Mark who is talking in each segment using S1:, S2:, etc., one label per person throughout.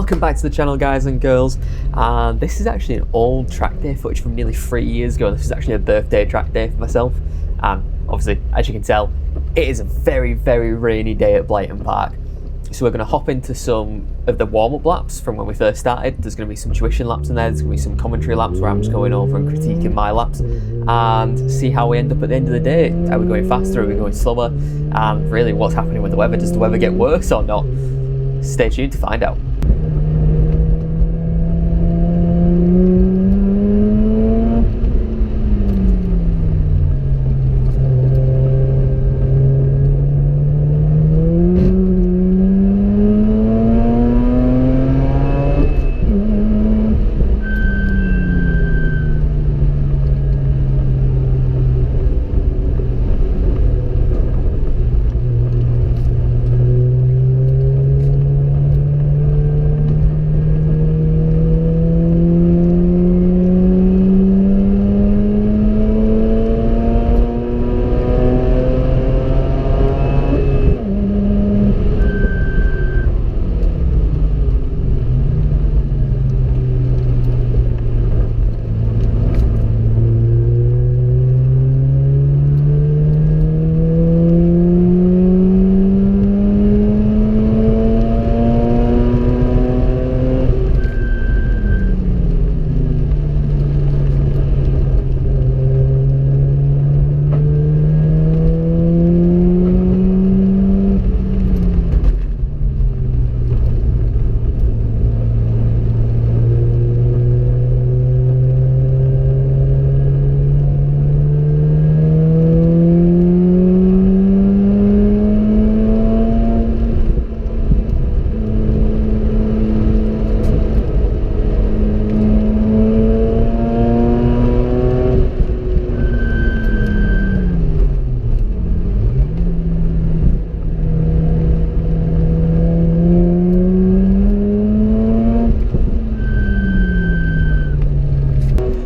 S1: Welcome back to the channel, guys and girls. And this is actually an old track day footage from nearly 3 years ago. This is actually a birthday track day for myself. Obviously, as you can tell, it is a very, very rainy day at Blyton Park. So we're going to hop into some of the warm-up laps from when we first started. There's going to be some tuition laps in there. There's going to be some commentary laps where I'm just going over and critiquing my laps and see how we end up at the end of the day. Are we going faster? Are we going slower? And really, what's happening with the weather? Does the weather get worse or not? Stay tuned to find out.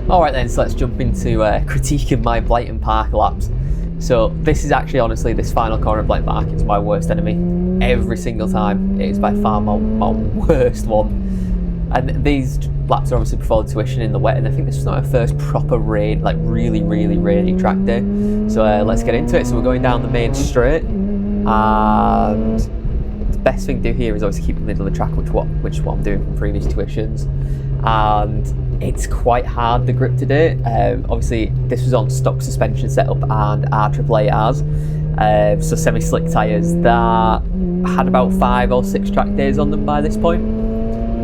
S1: Alright then, so let's jump into critiquing my Blyton Park laps. So this is actually, honestly, this final corner of Blyton Park is my worst enemy. Every single time, it is by far my worst one. And these laps are obviously before the tuition in the wet, and I think this was not our first proper rain, like really rainy track day. So let's get into it. So we're going down the main straight, and the best thing to do here is obviously keep in the middle of the track, which is what I'm doing from previous tuitions. And it's quite hard, the grip today. Obviously this was on stock suspension setup and R888Rs, so semi-slick tyres that had about 5 or 6 track days on them by this point.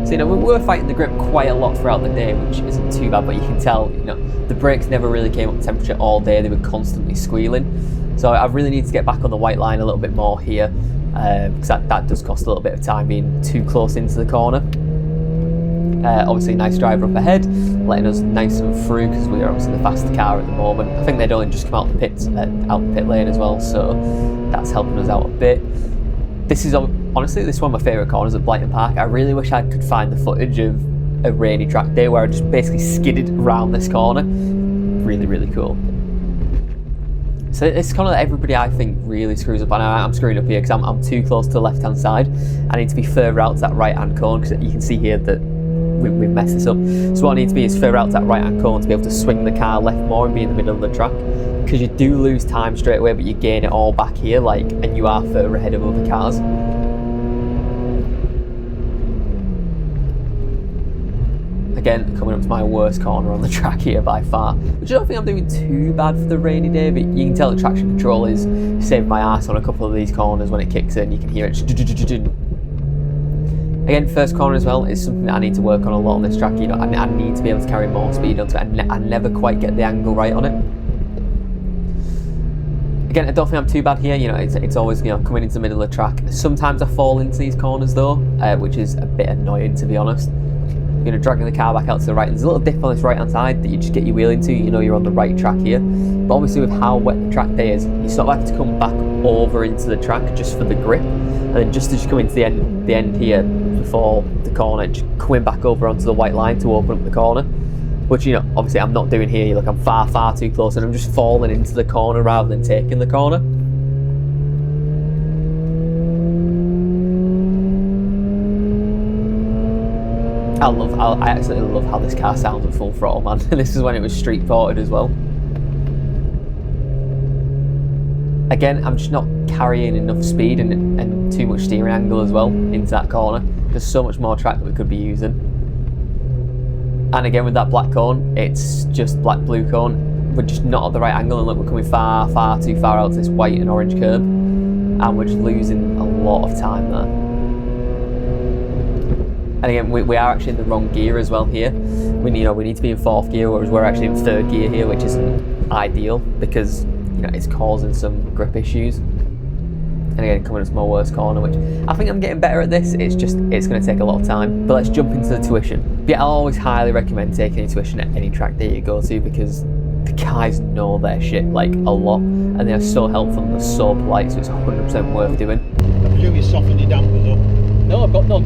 S1: So we were fighting the grip quite a lot throughout the day, which isn't too bad, but you can tell the brakes never really came up to temperature all day. They were constantly squealing. So I really need to get back on the white line a little bit more here, because that does cost a little bit of time being too close into the corner. Obviously nice driver up ahead, letting us nice and through because we are obviously the faster car at the moment. I think they'd only just come out the pit lane as well, so that's helping us out a bit. This is honestly, this is one of my favourite corners at Blyton Park. I really wish I could find the footage of a rainy track day where I just basically skidded around this corner. Really cool. So it's kind of everybody I think really screws up, and I'm screwing up here because I'm too close to the left hand side. I need to be further out to that right hand corner because you can see here that we've messed this up. So what I need to be is further out to that right hand corner to be able to swing the car left more and be in the middle of the track, because you do lose time straight away, but you gain it all back here, and you are further ahead of other cars. Again, coming up to my worst corner on the track here by far, which I don't think I'm doing too bad for the rainy day, but you can tell the traction control is saving my ass on a couple of these corners. When it kicks in, you can hear it. Again, first corner as well is something that I need to work on a lot on this track. I need to be able to carry more speed onto it. I never quite get the angle right on it. Again, I don't think I'm too bad here. It's always coming into the middle of the track. Sometimes I fall into these corners though, which is a bit annoying, to be honest. Dragging the car back out to the right. There's a little dip on this right hand side that you just get your wheel into. You're on the right track here. But obviously with how wet the track day is, you sort of have to come back over into the track just for the grip. And then just as you come into the end here before the corner, just coming back over onto the white line to open up the corner. Which, obviously I'm not doing here. I'm far too close, and I'm just falling into the corner rather than taking the corner. I absolutely love how this car sounds at full throttle, man. This is when it was Streetported as well. Again, I'm just not carrying enough speed and too much steering angle as well into that corner. There's so much more track that we could be using. And again, with that black cone, it's just black-blue cone. We're just not at the right angle, and look, we're coming far, far too far out to this white and orange curb, and we're just losing a lot of time there. And again, we are actually in the wrong gear as well here. We need to be in 4th gear, whereas we're actually in 3rd gear here, which isn't ideal because it's causing some grip issues. And again, coming into my worst corner, which I think I'm getting better at this. It's going to take a lot of time. But let's jump into the tuition. But yeah, I'll always highly recommend taking a tuition at any track day you go to, because the guys know their shit like a lot, and they are so helpful and they're so polite, so it's 100% worth doing.
S2: I presume you softened your dampers up.
S3: No, I've got none.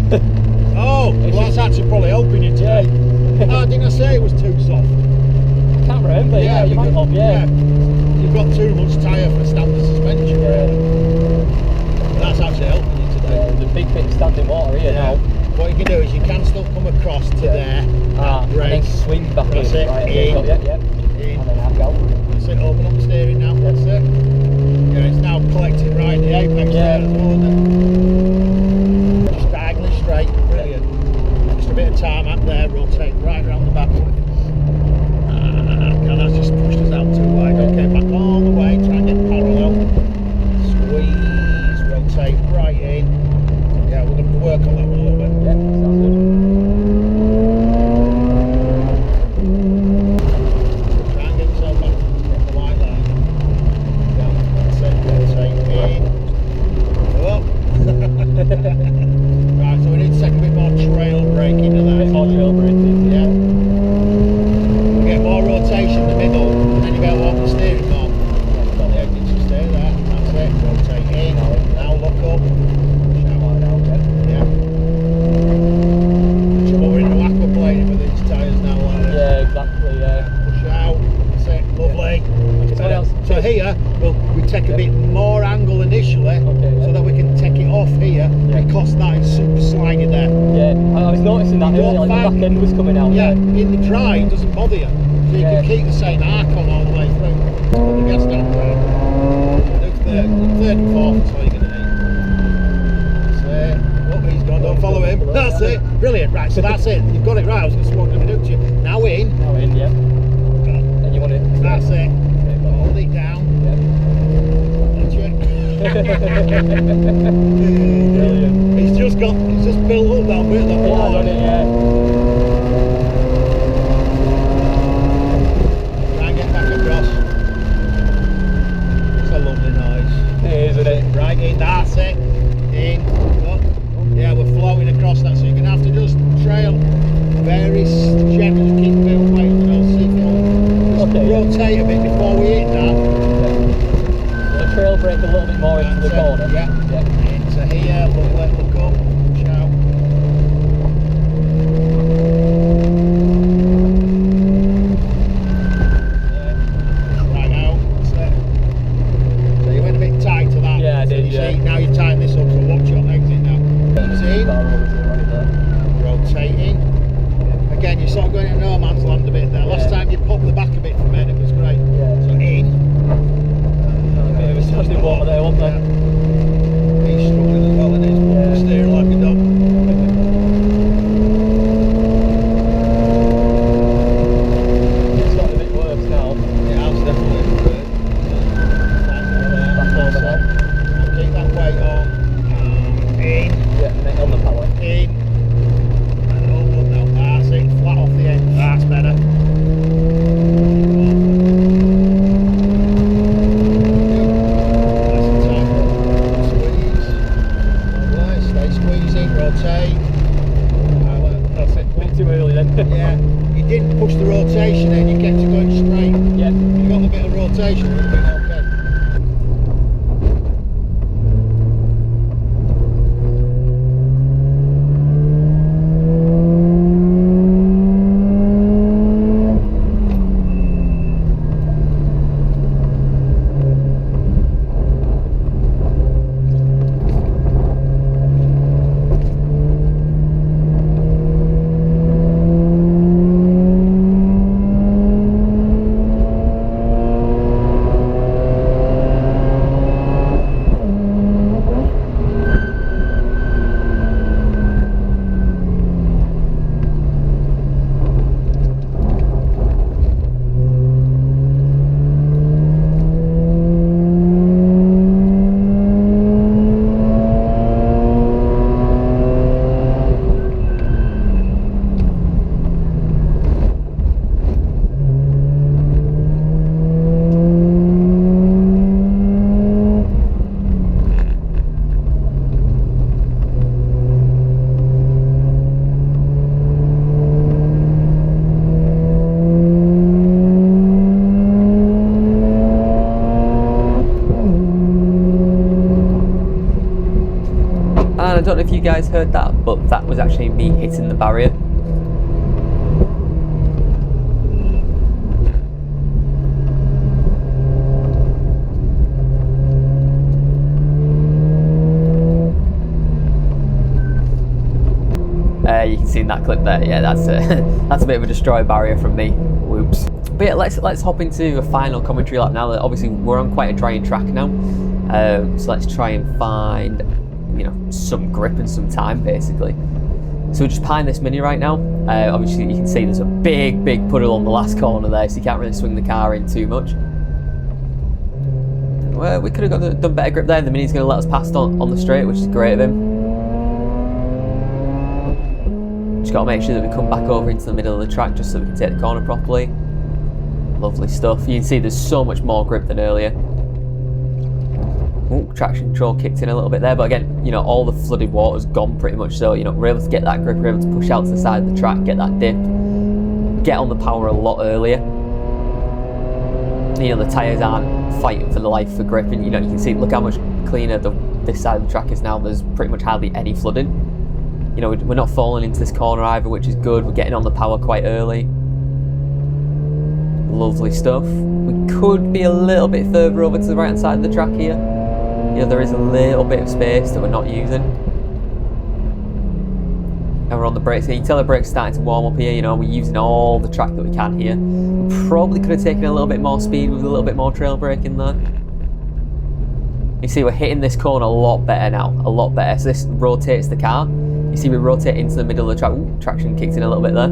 S2: Oh, well, that's actually probably helping you today. Oh, didn't I say it was too soft?
S3: I can't remember. Yeah, you might have. Yeah.
S2: You've got too much tyre for standard suspension. That's actually helping you today.
S3: The big bit of standing water here now.
S2: What you can do is you can still come across to there,
S3: and then swing back in.
S2: That's it.
S3: Right,
S2: in.
S3: And then have go.
S2: That's it, open up the steering now. That's it. Yeah, it's now collecting right in the apex there as well, isn't it? Just diagonally straight, brilliant. Just a bit of tarmac there, rotate right around the back. And that's just pushed us out too wide. Okay, back all the way, try and get parallel. Squeeze, rotate right in. Yeah, we're going to work on that one a little bit.
S3: Yeah, sounds
S2: good. Try and get yourself back. Get the white line. Yeah, that's it. Rotate in. Up. Right, so we need to take a bit more trail brake into that.
S3: A bit more trail braking.
S2: Yeah. Get more rotation in the middle, and then you go off the steering more. Yeah, you just stay there. That's it. Rotate in. Now look up. Yeah. Trouble we're into aquaplaning with these tyres now, aren't we?
S3: Yeah, exactly. Yeah.
S2: Push out. That's it. Lovely. So here we take a bit more angle initially, so that we can take it off here, because that is super slimy there.
S3: Yeah, I was noticing that earlier, like the back end was coming out.
S2: Yeah, in the dry it doesn't bother you, so you can keep the same arc on all the way through. Put the gas down there. Do third and fourth, that's all you're going to need. That's it. Oh, he's gone, don't follow him. That's it. Brilliant, right, so that's it. You've got it right. I was going to what I'm going to do to you. Now in.
S3: Now in, yeah. And you want it.
S2: That's it. Hold it down. Watch it.
S3: Brilliant.
S2: He's just built up that bit of the floor.
S3: Yeah, yeah.
S2: Try and get back across. It's a lovely noise.
S3: It is, isn't it?
S2: Right in, that's it. In. Up. Yeah, we're floating across that, so you're going to have to just trail very gently, keep a bit of weight, and I'll see if it'll rotate a bit before we hit that.
S3: So trail brake a little bit more into the corner.
S2: Yeah. Into here, look up, push out. Right out, that's it. So you went a bit tight to that.
S3: Yeah, I did,
S2: See, now you've tightened this up, so watch your exit now. Easy. Rotating. Again, you're sort of going in no man's land a bit there. Last time you popped the back a bit from it, it was great.
S3: Yeah.
S2: So in.
S3: It was standing water there, wasn't there?
S2: He's struggling as well, and he's steering like a dog.
S1: I don't know if you guys heard that, but that was actually me hitting the barrier. You can see in that clip there, yeah, that's a bit of a destroy barrier from me. Whoops. But yeah, let's hop into a final commentary lap now. That obviously we're on quite a drying track now, so let's try and find, you know, some grip and some time basically. So we're just behind this Mini right now. Obviously you can see there's a big puddle on the last corner there, so you can't really swing the car in too much. Well, we could have done better grip there. The Mini's going to let us pass on the straight, which is great of him. Just got to make sure that we come back over into the middle of the track just so we can take the corner properly. Lovely stuff. You can see there's so much more grip than earlier. Ooh, traction control kicked in a little bit there, but again, you know, all the flooded water's gone pretty much, so, you know, we're able to get that grip, we're able to push out to the side of the track, get that dip, get on the power a lot earlier. You know, the tyres aren't fighting for the life for grip, and, you know, you can see, look how much cleaner this side of the track is now. There's pretty much hardly any flooding. You know, we're not falling into this corner either, which is good. We're getting on the power quite early. Lovely stuff. We could be a little bit further over to the right hand side of the track here. You know, there is a little bit of space that we're not using. And we're on the brakes here. You can tell the brakes starting to warm up here. You know, we're using all the track that we can here. We probably could have taken a little bit more speed with a little bit more trail braking there. You see, we're hitting this corner a lot better now, a lot better. So this rotates the car. You see, we rotate into the middle of the track. Ooh, traction kicked in a little bit there.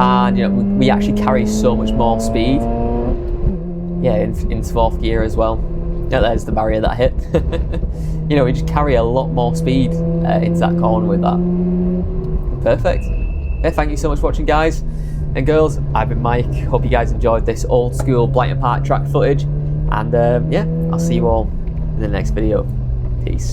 S1: And, you know, we actually carry so much more speed. Yeah, into fourth gear as well. Yeah, there's the barrier that I hit. You know, we just carry a lot more speed into that corner with that. Perfect. Yeah, thank you so much for watching, guys and girls. I've been Mike. Hope you guys enjoyed this old school Blyton Park track footage. And yeah, I'll see you all in the next video. Peace.